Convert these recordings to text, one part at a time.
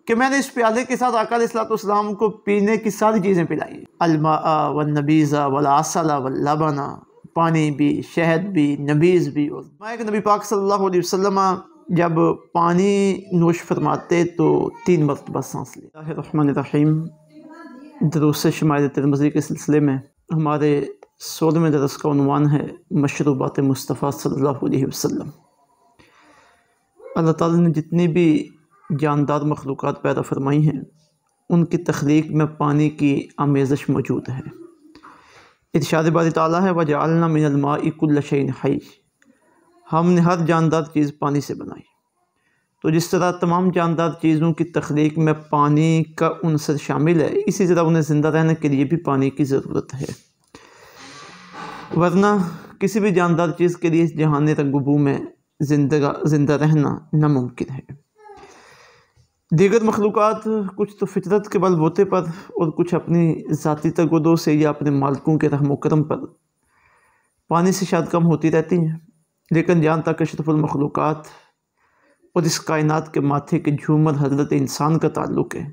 کہ میں نے اس پیالے کے ساتھ آقا علیہ الصلوۃ والسلام کو پینے کی ساری چیزیں پلائی، الماء والنبیذ والعسل واللبن، پانی بھی، شہد بھی، نبیذ بھی۔ اور کہ نبی پاک صلی اللہ علیہ وسلم جب پانی نوش فرماتے تو 3 مرتبہ سانس لے۔ بسم اللہ الرحمن الرحیم۔ دروس شمائل ترمذی کے سلسلے میں ہمارے 16ویں درس کا عنوان ہے مشروبات مصطفیٰ صلی اللہ علیہ وسلم۔ اللہ تعالیٰ نے جتنی بھی جاندار مخلوقات پیدا فرمائی ہیں ان کی تخلیق میں پانی کی آمیزش موجود ہے۔ ارشاد باری تعالیٰ ہے وَجَعَلْنَا مِنَ الْمَاءِ كُلَّ شَيْءٍ حَيٍّ، ہم نے ہر جاندار چیز پانی سے بنائی۔ تو جس طرح تمام جاندار چیزوں کی تخلیق میں پانی کا عنصر شامل ہے، اسی طرح انہیں زندہ رہنے کے لیے بھی پانی کی ضرورت ہے، ورنہ کسی بھی جاندار چیز کے لیے اس جہان رنگ و بو میں زندہ رہنا ناممکن ہے۔ دیگر مخلوقات کچھ تو فطرت کے بل بوتے پر اور کچھ اپنی ذاتی تگودو سے یا اپنے مالکوں کے رحم و کرم پر پانی سے شاید کم ہوتی رہتی ہیں، لیکن جہاں تک اشرف المخلوقات اور اس کائنات کے ماتھے کے جھومر حضرت انسان کا تعلق ہے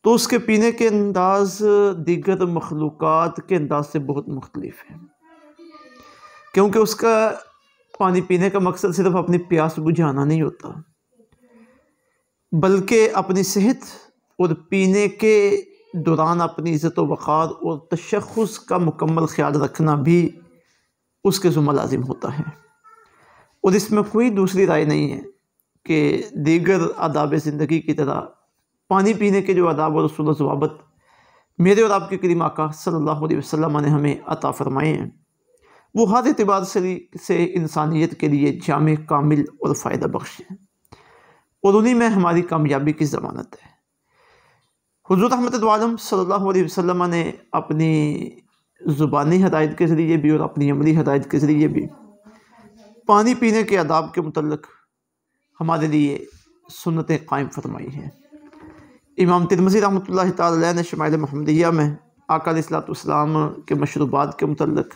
تو اس کے پینے کے انداز دیگر مخلوقات کے انداز سے بہت مختلف ہے، کیونکہ اس کا پانی پینے کا مقصد صرف اپنی پیاس بجھانا نہیں ہوتا، بلکہ اپنی صحت اور پینے کے دوران اپنی عزت و وقار اور تشخص کا مکمل خیال رکھنا بھی اس کے ذمہ لازم ہوتا ہے۔ اور اس میں کوئی دوسری رائے نہیں ہے کہ دیگر آداب زندگی کی طرح پانی پینے کے جو آداب و رسول و ضوابط میرے اور آپ کے کریم آقا صلی اللہ علیہ وسلم نے ہمیں عطا فرمائے ہیں، وہ ہر اعتبار سے انسانیت کے لیے جامع، کامل اور فائدہ بخش ہیں، اور انہی میں ہماری کامیابی کی ضمانت ہے۔ حضور رحمت عالم صلی اللہ علیہ وسلم نے اپنی زبانی ہدایت کے ذریعے بھی اور اپنی عملی ہدایت کے ذریعے بھی پانی پینے کے آداب کے متعلق ہمارے لیے سنتیں قائم فرمائی ہیں۔ امام ترمذی رحمۃ اللہ تعالی علیہ نے شمائل محمدیہ میں آقا علیہ الصلوۃ والسلام کے مشروبات کے متعلق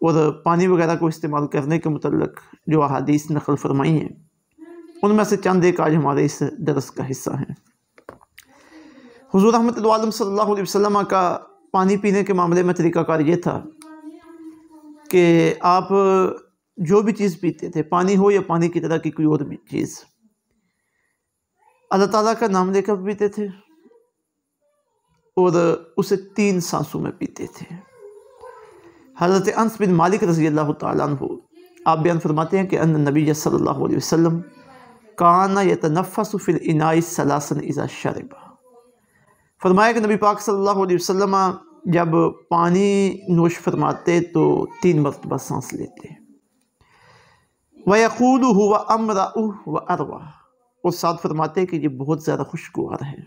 اور پانی وغیرہ کو استعمال کرنے کے متعلق جو احادیث نقل فرمائی ہیں ان میں سے چند ایک آج ہمارے اس درس کا حصہ ہیں۔ حضور رحمت عالم صلی اللہ علیہ وسلم کا پانی پینے کے معاملے میں طریقہ کار یہ تھا کہ آپ جو بھی چیز پیتے تھے، پانی ہو یا پانی کی طرح کی کوئی اور بھی چیز، اللہ تعالیٰ کا نام لے کر پیتے تھے اور اسے 3 سانسوں میں پیتے تھے۔ حضرت انس بن مالک رضی اللہ تعالیٰ عنہ آپ بیان فرماتے ہیں کہ ان نبی صلی اللہ علیہ وسلم کان یتنفس فی الاناء ثلاثا اذا شرب، فرمایا کہ نبی پاک صلی اللہ علیہ وسلم جب پانی نوش فرماتے تو 3 مرتبہ سانس لیتے، وَيَقُولُ هُوَ أَمْرَأُ وَأَرْوَى، اور ساتھ فرماتے کہ یہ بہت زیادہ خوشگوار ہے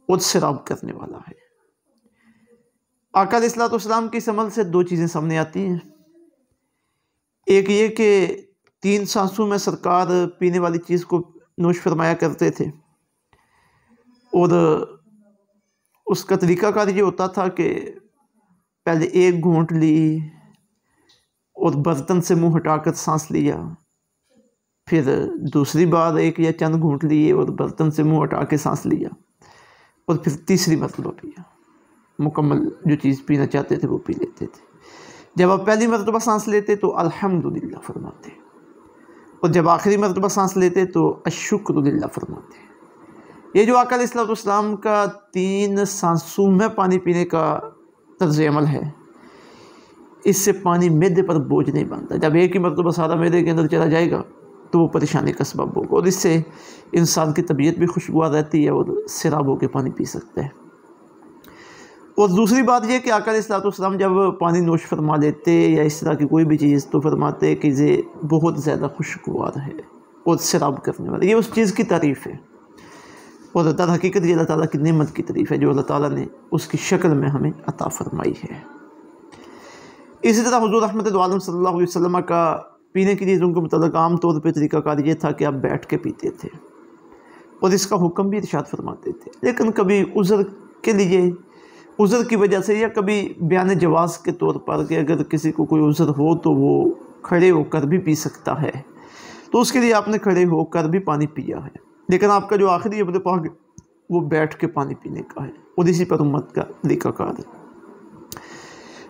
اور سراب کرنے والا ہے۔ آقا علیہ الصلوۃ والسلام کی اس عمل سے 2 چیزیں سامنے آتی ہیں، ایک یہ کہ 3 سانسوں میں سرکار پینے والی چیز کو نوش فرمایا کرتے تھے، اور اس کا طریقہ کار یہ ہوتا تھا کہ پہلے 1 گھونٹ لی اور برتن سے منہ ہٹا کر سانس لیا، پھر دوسری بار 1 یا چند گھونٹ لیے اور برتن سے منہ ہٹا کے سانس لیا، اور پھر تیسری مرتبہ پیا، مکمل جو چیز پینا چاہتے تھے وہ پی لیتے تھے۔ جب آپ پہلی مرتبہ سانس لیتے تو الحمدللہ فرماتے، اور جب آخری مرتبہ سانس لیتے تو الشکر للہ فرماتے۔ یہ جو آقا علیہ الصلوۃ والسلام کا 3 سانسوں میں پانی پینے کا طرز عمل ہے، اس سے پانی معدے پر بوجھ نہیں بنتا۔ جب ایک ہی مرتبہ سارا معدے کے اندر چلا جائے گا تو وہ پریشانی کا سبب ہوگا، اور اس سے انسان کی طبیعت بھی خوشگوار رہتی ہے اور سیراب ہو کے پانی پی سکتا ہے۔ اور دوسری بات یہ کہ آقا علیہ الصلوۃ والسلام جب پانی نوش فرما لیتے یا اس طرح کی کوئی بھی چیز تو فرماتے کہ یہ بہت زیادہ خوشگوار ہے اور سیراب کرنے والا، یہ اس چیز کی تعریف ہے، اور در حقیقت یہ اللہ تعالیٰ کی نعمت کی تعریف ہے جو اللہ تعالیٰ نے اس کی شکل میں ہمیں عطا فرمائی ہے۔ اسی طرح حضور رحمت عالم صلی اللہ علیہ وسلم کا پینے کی چیزوں کے متعلق عام طور پہ طریقہ کار یہ تھا کہ آپ بیٹھ کے پیتے تھے، اور اس کا حکم بھی ارشاد فرماتے تھے، لیکن کبھی عذر کے لیے، عذر کی وجہ سے، یا کبھی بیان جواز کے طور پر کہ اگر کسی کو کوئی عذر ہو تو وہ کھڑے ہو کر بھی پی سکتا ہے، تو اس کے لیے آپ نے کھڑے ہو کر بھی پانی پیا ہے۔ لیکن آپ کا جو آخری ابن پاک ہے وہ بیٹھ کے پانی پینے کا ہے، اور اسی پر امت کا طریقہ کار ہے۔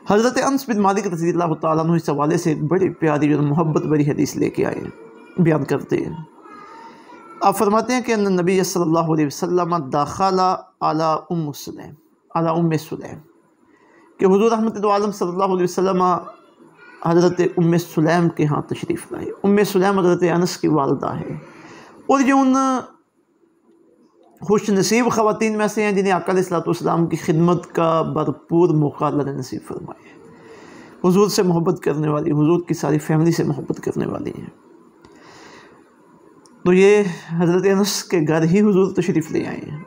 حضرت انس بن مالک رضی اللہ تعالیٰ عنہ اس حوالے سے ایک بڑی پیاری اور محبت بری حدیث لے کے آئے ہیں، بیان کرتے ہیں۔ آپ فرماتے ہیں کہ ان نبی صلی اللہ علیہ وسلم داخل علی ام سلیم، کہ حضور رحمت عالم صلی اللہ علیہ وسلم حضرت ام سلیم کے ہاں تشریف لائے۔ ام سلیم حضرت انس کی والدہ ہے، اور یہ ان خوش نصیب خواتین میں سے ہیں جنہیں آقا علیہ الصلوۃ والسلام کی خدمت کا بھرپور موقع اللہ نے نصیب فرمایا ہے۔ حضور سے محبت کرنے والی، حضور کی ساری فیملی سے محبت کرنے والی ہیں۔ تو یہ حضرت انس کے گھر ہی حضور تشریف لے آئے ہیں۔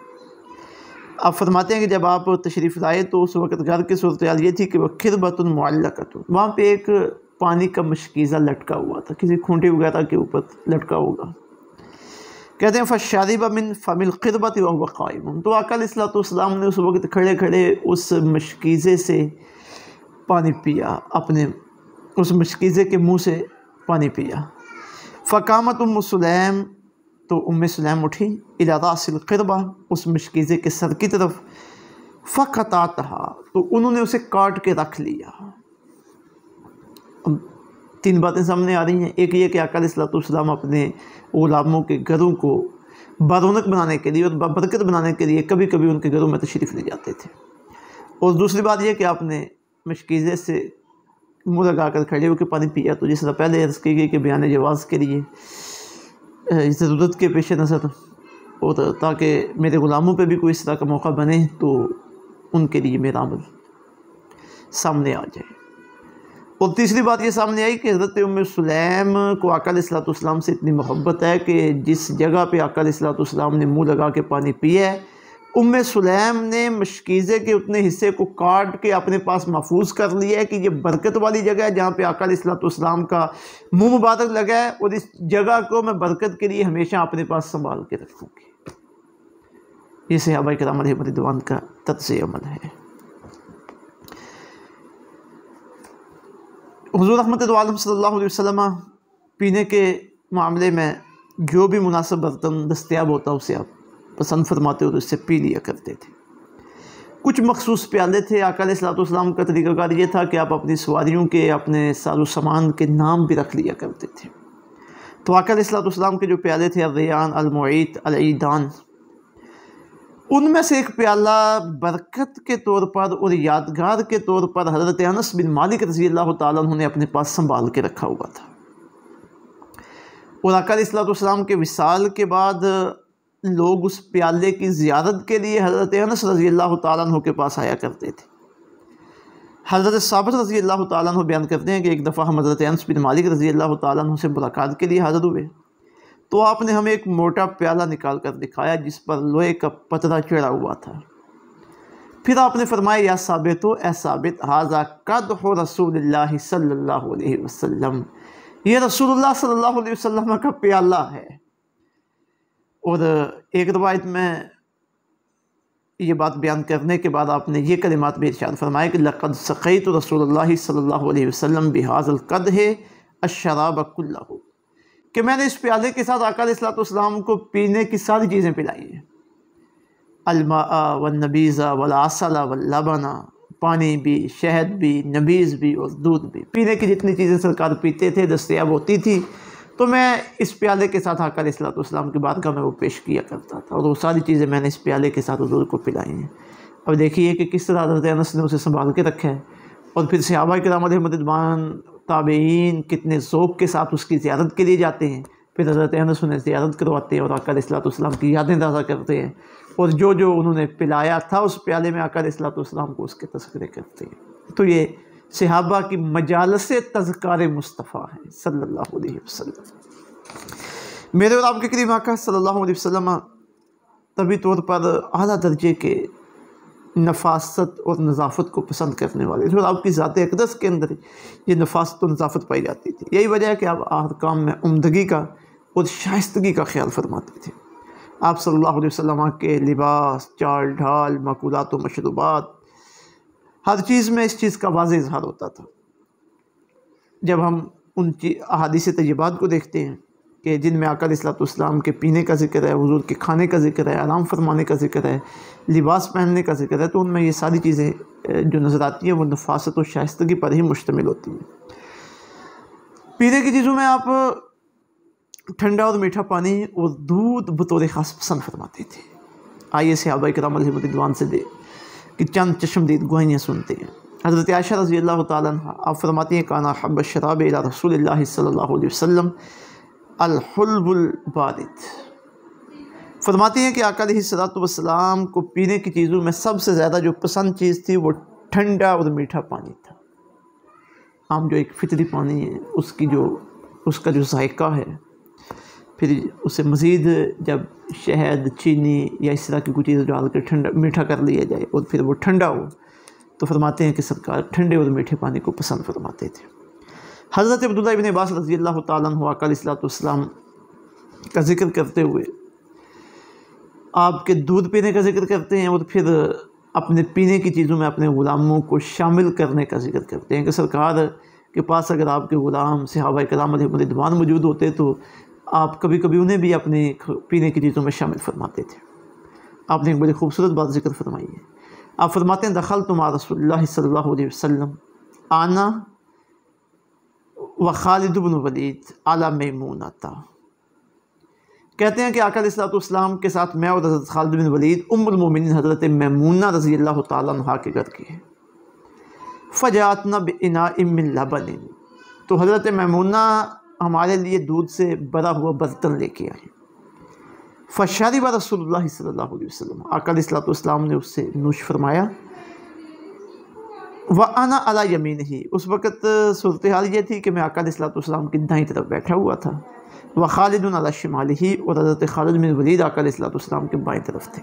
آپ فرماتے ہیں کہ جب آپ تشریف لائے تو اس وقت گھر کی صورتحال یہ تھی کہ وہ خربۃ معلقۃ، وہاں پہ ایک پانی کا مشکیزہ لٹکا ہوا تھا، کسی کھونٹی وغیرہ کے اوپر لٹکا ہوگا۔ کہتے ہیں فشرب من فم القربۃ وهو قائم، تو آقا علیہ الصلوۃ والسلام نے اس وقت کھڑے کھڑے اس مشکیزے سے پانی پیا، اپنے اس مشکیزے کے منہ سے پانی پیا۔ فقامت ام سلیم، تو ام سلیم اٹھی، الی راس القربہ، اس مشکیزے کے سر کی طرف، فقطعتها، تو انہوں نے اسے کاٹ کے رکھ لیا۔ اب تین باتیں سامنے آ رہی ہیں۔ ایک یہ کہ آقا علیہ الصلوۃ والسلام اپنے غلاموں کے گھروں کو برونق بنانے کے لیے اور برکت بنانے کے لیے کبھی کبھی ان کے گھروں میں تشریف لے جاتے تھے، اور دوسری بات یہ کہ آپ نے مشکیزے سے منہ لگا کر کھڑے ہو کے پانی پیا، تو جس طرح پہلے عرض کی گئی کہ بیان جواز کے لیے ضرورت کے پیش نظر، اور تاکہ میرے غلاموں پہ بھی کوئی اس طرح کا موقع بنے تو ان کے لیے میرا عمل سامنے آ جائے۔ اور تیسری بات یہ سامنے آئی کہ حضرت ام سلیم کو آقا علیہ الصلوۃ والسلام سے اتنی محبت ہے کہ جس جگہ پہ آقا علیہ الصلوۃ والسلام نے منہ لگا کے پانی پیا ہے، ام سلیم نے مشکیزے کے اتنے حصے کو کاٹ کے اپنے پاس محفوظ کر لیا ہے کہ یہ برکت والی جگہ ہے جہاں پہ آقا علیہ الصلوۃ والسلام کا منہ مبارک لگا ہے، اور اس جگہ کو میں برکت کے لیے ہمیشہ اپنے پاس سنبھال کے رکھوں گی۔ یہ صحابہ کرام علیہم رضوان کا طرز عمل ہے۔ حضور رحمت عالم صلی اللہ علیہ وسلم پینے کے معاملے میں جو بھی مناسب برتن دستیاب ہوتا اسے آپ پسند فرماتے ہو تو اس سے پی لیا کرتے تھے۔ کچھ مخصوص پیالے تھے۔ آقا علیہ الصلوۃ والسلام کا طریقہ کار یہ تھا کہ آپ اپنی سواریوں کے، اپنے ساز و سامان کے نام بھی رکھ لیا کرتے تھے۔ تو آقا علیہ الصلوۃ والسلام کے جو پیالے تھے، الریان، المعیت، العیدان، ان میں سے ایک پیالہ برکت کے طور پر اور یادگار کے طور پر حضرت انس بن مالک رضی اللہ تعالیٰ عنہ نے اپنے پاس سنبھال کے رکھا ہوا تھا، اور آقا علیہ الصلوۃ والسلام کے وصال کے بعد لوگ اس پیالے کی زیارت کے لیے حضرت انس رضی اللہ تعالیٰ عنہ کے پاس آیا کرتے تھے۔ حضرت ثابت رضی اللہ تعالیٰ عنہ بیان کرتے ہیں کہ ایک دفعہ ہم حضرت انس بن مالک رضی اللہ تعالیٰ عنہ سے ملاقات کے لیے حاضر ہوئے، تو آپ نے ہمیں ایک موٹا پیالہ نکال کر دکھایا جس پر لوہے کا پترا چڑھا ہوا تھا۔ پھر آپ نے فرمایا، یا ثابت ہو، اے ثابت، ھذا قدح رسول اللہ صلی اللہ علیہ وسلم، یہ رسول اللہ صلی اللہ علیہ وسلم کا پیالہ ہے۔ اور ایک روایت میں یہ بات بیان کرنے کے بعد آپ نے یہ کلمات بھی ارشاد فرمایا کہ لقد سقیت رسول اللہ صلی اللہ علیہ وسلم بهذا القدح الشراب كلہ، کہ میں نے اس پیالے کے ساتھ آقا علیہ الصلوۃ والسلام کو پینے کی ساری چیزیں پلائی ہیں، الماء والنبیذ والعسل واللبن، پانی بھی، شہد بھی، نبیذ بھی اور دودھ بھی، پینے کی جتنی چیزیں سرکار پیتے تھے دستیاب ہوتی تھی تو میں اس پیالے کے ساتھ آقا علیہ الصلوۃ والسلام کی بارگاہ میں وہ پیش کیا کرتا تھا، اور وہ ساری چیزیں میں نے اس پیالے کے ساتھ حضور کو پلائی ہیں۔ اب دیکھیے کہ کس طرح حضرت انس نے اسے سنبھال کے رکھا ہے، اور پھر صحابہ کرام علیہم رضوان، تابعین کتنے ذوق کے ساتھ اس کی زیارت کے لیے جاتے ہیں، پھر حضرت انس انہیں زیارت کرواتے ہیں اور آقا علیہ الصلوۃ والسلام کی یادیں تازہ کرتے ہیں، اور جو جو انہوں نے پلایا تھا اس پیالے میں آقا علیہ الصلوۃ والسلام کو اس کے تذکرے کرتے ہیں۔ تو یہ صحابہ کی مجالس تذکار مصطفیٰ ہیں صلی اللہ علیہ وسلم۔ میرے اور آپ کے کریم آقا صلی اللہ علیہ وسلم طبی طور پر اعلیٰ درجے کے نفاست اور نظافت کو پسند کرنے والے تھے، اور آپ کی ذات اقدس کے اندر یہ نفاست و نظافت پائی جاتی تھی۔ یہی وجہ ہے کہ آپ ہر کام میں عمدگی کا اور شائستگی کا خیال فرماتے تھے۔ آپ صلی اللہ علیہ وسلم کے لباس، چال ڈھال، مأکولات و مشروبات، ہر چیز میں اس چیز کا واضح اظہار ہوتا تھا۔ جب ہم ان احادیث طیبات کو دیکھتے ہیں کہ جن میں آقا علیہ الصلوۃ والسلام کے پینے کا ذکر ہے، حضور کے کھانے کا ذکر ہے، آرام فرمانے کا ذکر ہے، لباس پہننے کا ذکر ہے، تو ان میں یہ ساری چیزیں جو نظر آتی ہیں وہ نفاست و شائستگی پر ہی مشتمل ہوتی ہیں۔ پینے کی چیزوں میں آپ ٹھنڈا اور میٹھا پانی اور دودھ بطور خاص پسند فرماتے تھے۔ آئیے صحابہ کرام علیہم رضوان سے کہ چند چشمدید گوائیاں سنتے ہیں۔ حضرت عائشہ رضی اللہ تعالیٰ عنہ آپ فرماتی ہیں کانا حب الشراب الی رسول اللہ صلی اللہ علیہ وسلم الحلب البارد، فرماتی ہیں کہ آقا علیہ الصلوۃ والسلام کو پینے کی چیزوں میں سب سے زیادہ جو پسند چیز تھی وہ ٹھنڈا اور میٹھا پانی تھا۔ عام جو ایک فطری پانی ہے اس کا جو ذائقہ ہے، پھر اسے مزید جب شہد، چینی یا اس طرح کی کوئی چیز ڈال کر ٹھنڈا میٹھا کر لیا جائے اور پھر وہ ٹھنڈا ہو، تو فرماتے ہیں کہ سرکار ٹھنڈے اور میٹھے پانی کو پسند فرماتے تھے۔ حضرت عبداللہ ابن عباس رضی اللہ تعالیٰ عنہ آقا علیہ الصلوۃ والسلام کا ذکر کرتے ہوئے آپ کے دودھ پینے کا ذکر کرتے ہیں اور پھر اپنے پینے کی چیزوں میں اپنے غلاموں کو شامل کرنے کا ذکر کرتے ہیں کہ سرکار کے پاس اگر آپ کے غلام صحابہ کرام علیہم رضوان موجود ہوتے تو آپ کبھی کبھی انہیں بھی اپنے پینے کی چیزوں میں شامل فرماتے تھے۔ آپ نے ایک بڑی خوبصورت بات ذکر فرمائی ہے۔ آپ فرماتے ہیں دخلت مع رسول اللہ صلی اللہ علیہ وسلم آنا و خالد بن ولید علی میمونۃ، کہتے ہیں کہ آقا علیہ الصلوۃ والسلام کے ساتھ میں اور حضرت خالد بن ولید ام المومنین حضرت میمونہ رضی اللہ تعالیٰ عنہا کے گھر گئے۔ فجاءتنا بإناء من لبن، تو حضرت میمونہ ہمارے لیے دودھ سے بھرا ہوا برتن لے کے آئے۔ فشرب رسول اللہ صلی اللہ علیہ وسلم، آقا علیہ الصلوۃ والسلام نے اس سے نوش فرمایا۔ وأنا علی یمینہ، اس وقت صورتحال یہ تھی کہ میں آقا علیہ الصلوۃ والسلام کی دائیں طرف بیٹھا ہوا تھا۔ وخالد علی شمالہ، اور حضرت خالد بن ولید آقا علیہ الصلوۃ والسلام کے بائیں طرف تھے۔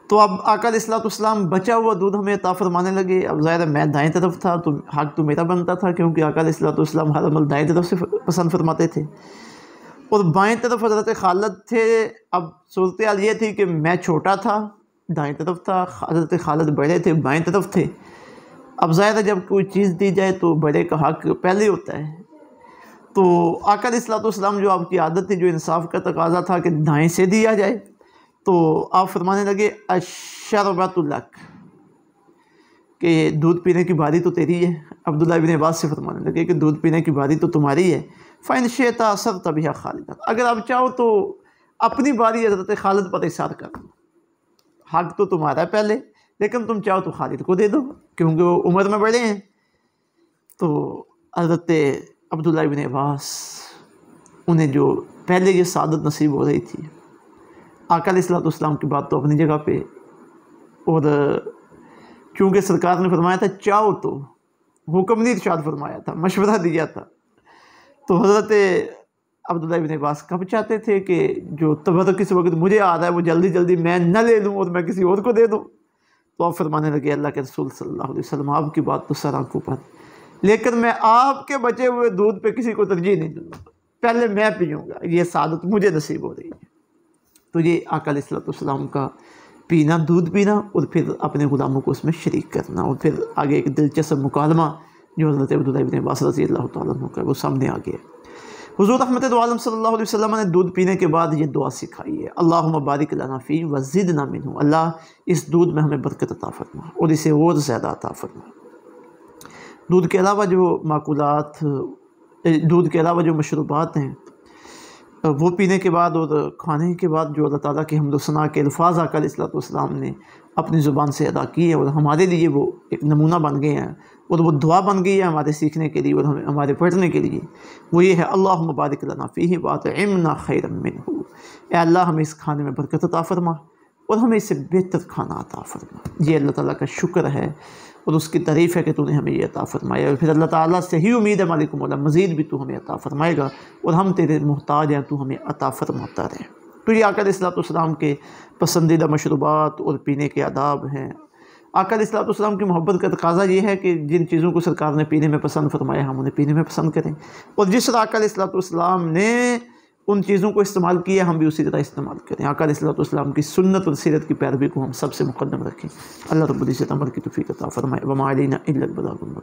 تو اب آقا علیہ الصلوۃ والسلام بچا ہوا دودھ ہمیں عطا فرمانے لگے۔ اب ظاہر ہے میں دائیں طرف تھا تو حق تو میرا بنتا تھا، کیونکہ آقا علیہ الصلوۃ والسلام ہر عمل دائیں طرف سے پسند فرماتے تھے، اور بائیں طرف حضرت خالد تھے۔ اب صورتحال یہ تھی کہ میں چھوٹا تھا، دائیں طرف تھا، حضرت خالد بڑے تھے، بائیں طرف تھے۔ اب ظاہر ہے جب کوئی چیز دی جائے تو بڑے کا حق پہلے ہوتا ہے۔ تو آقا علیہ الصلوۃ والسلام جو آپ کی عادت تھی، جو انصاف کا تقاضا تھا کہ دائیں سے دیا جائے، تو آپ فرمانے لگے الشربۃ لک، کہ دودھ پینے کی باری تو تیری ہے۔ عبداللہ ابن عباس سے فرمانے لگے کہ دودھ پینے کی باری تو تمہاری ہے۔ فإن شئت أثرت بها خالدا، اگر آپ چاہو تو اپنی باری حضرت خالد پر اثار کر دو، حق تو تمہارا ہے پہلے، لیکن تم چاہو تو خالد کو دے دو کیونکہ وہ عمر میں بڑے ہیں۔ تو حضرت عبداللہ ابن عباس انہیں جو پہلے یہ سعادت نصیب ہو رہی تھی، آقا علیہ الصلوۃ والسلام کی بات تو اپنی جگہ پہ، اور چونکہ سرکار نے فرمایا تھا چاہو تو، حکم نہیں ارشاد فرمایا تھا، مشورہ دیا تھا، تو حضرت عبداللہ ابن عباس کب چاہتے تھے کہ جو تبرک اس وقت مجھے آ رہا ہے وہ جلدی جلدی میں نہ لے لوں اور میں کسی اور کو دے دوں۔ تو آپ فرمانے لگے اللہ کے رسول صلی اللہ علیہ وسلم آپ کی بات تو سر آنکھوں پر، لیکن میں آپ کے بچے ہوئے دودھ پہ کسی کو ترجیح نہیں دوں گا، پہلے میں پیوں گا، یہ سعادت مجھے نصیب ہو رہی ہے۔ تو یہ آقا علیہ الصلوۃ والسلام کا پینا، دودھ پینا، اور پھر اپنے غلاموں کو اس میں شریک کرنا، اور پھر آگے ایک دلچسپ مکالمہ جو حضرت عبداللہ ابن عباس رضی اللہ تعالیٰ عنہ کا وہ سامنے آ گیا۔ حضور رحمت دو عالم صلی اللہ علیہ وسلم نے دودھ پینے کے بعد یہ دعا سکھائی ہے، اللہم بارک لنا فی وزدنا منہ، اللہ اس دودھ میں ہمیں برکت عطا فرما اور اسے اور زیادہ عطا فرما۔ دودھ کے علاوہ جو معقولات، دودھ کے علاوہ جو مشروبات ہیں، وہ پینے کے بعد اور کھانے کے بعد جو اللہ تعالیٰ کے حمد و ثنا کے الفاظ آقا علیہ الصلوۃ والسلام نے اپنی زبان سے ادا کیے ہیں اور ہمارے لیے وہ ایک نمونہ بن گئے ہیں اور وہ دعا بن گئی ہے ہمارے سیکھنے کے لیے اور ہمارے پڑھنے کے لیے، وہ یہ ہے اللہم بارک لنا فیہ وأطعمنا خیرا منہ، اے اللہ ہمیں اس کھانے میں برکت عطا فرما اور ہمیں اس سے بہتر کھانا عطا فرما۔ یہ اللہ تعالیٰ کا شکر ہے اور اس کی تعریف ہے کہ تو نے ہمیں یہ عطا فرمایا، اور پھر اللہ تعالیٰ سے ہی امید ہے مالک مولا مزید بھی تو ہمیں عطا فرمائے گا اور ہم تیرے محتاج ہیں، تو ہمیں عطا فرماتا رہے۔ تو یہ آقا علیہ الصلوۃ والسلام کے پسندیدہ مشروبات اور پینے کے آداب ہیں۔ آقا علیہ الصلوۃ والسلام کی محبت کا تقاضا یہ ہے کہ جن چیزوں کو سرکار نے پینے میں پسند فرمایا ہم انہیں پینے میں پسند کریں، اور جس طرح آقا علیہ الصلوۃ والسلام نے ان چیزوں کو استعمال کیا ہم بھی اسی طرح استعمال کریں۔ آقا علیہ الصلوۃ والسلام کی سنت اور سیرت کی پیروی کو ہم سب سے مقدم رکھیں۔ اللہ رب العزت عمل کی توفیق عطا فرمائے۔ وما علینا الا البلاغ المبین۔